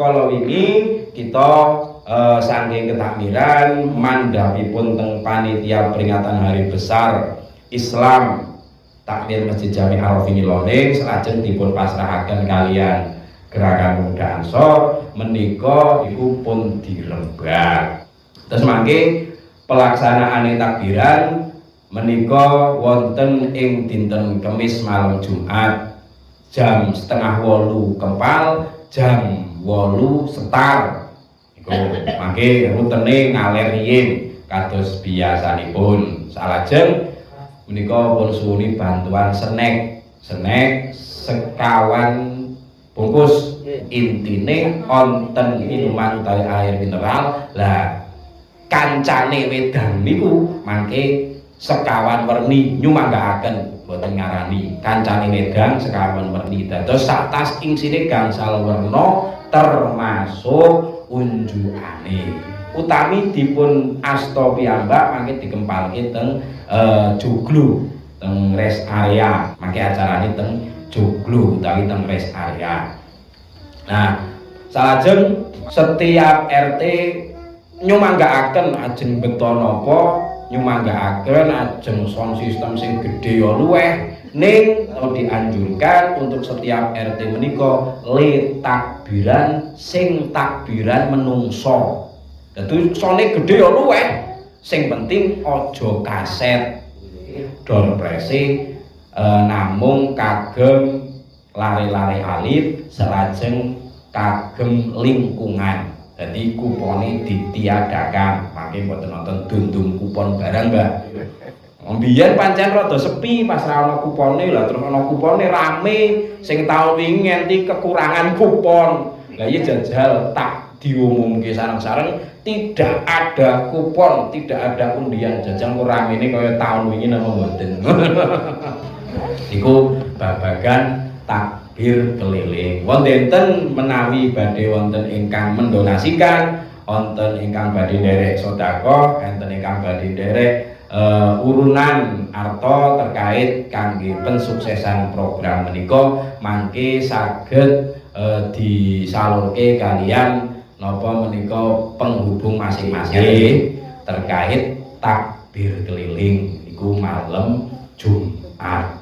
kala wingi kita saking ketakbiran mandhapipun teng panitia peringatan hari besar Islam takmir Masjid Jami Arofin Loning salajeng dipun pasrahaken kalian Gerakan Pemuda Ansor menika iku pun dirembag. Terus mangke pelaksanaane takbiran menika wonten ing dinten Kamis malam Jumat jam 7:30 kempal jam 8 setar. Iku mangke rutene ngaler riyin kados biasanipun. Salajeng menika pun suwuni bantuan snack sekawan bungkus, intine wonten minuman utawi air mineral. Lah kancane wedang niku mangke sekawan werni nyumanggaaken boten ngarani kancane wedang sekawan werni dados sak tas ingsine gangsal werna termasuk unjukane utami dipun asta piyambak mangke dikempalke teng joglo teng rest area mangke acarane teng joglo utawi teng rest area. Nah salajeng setiap RT nyumanggaaken ajeng beto napa nyumanggaaken ajeng sound system sing gedhe ya luweh ning dianjurkan untuk setiap RT menika le takbiran sing takbiran menungso. Dadi sone gedhe ya luweh sing penting aja kaset door prese namung kagem lare-lare alif salajeng kagem lingkungan. Jadi kupone ditiadakan, makanya buat nonton dundung kupon barang mbak. Mbiyen pancen rada sepi pas ra ana kupone, lah terus ana kupone rame, sing tahun wingi nganti kekurangan kupon. Lah iya jajal tak diumumke sareng-sareng tidak ada kupon, tidak ada undian jajal kok ramene kaya tahun wingi napa mboten. Iku babagan takbir keliling. Wonten menawi badhe wonten ingkang mendonasikan, wonten ingkang badhe nderek sedekah, enten ingkang badhe nderek urunan arta terkait kangge pensuksesan program menika mangke saged disalurke kalian napa menika penghubung masing-masing terkait takbir keliling niku malam Jumat.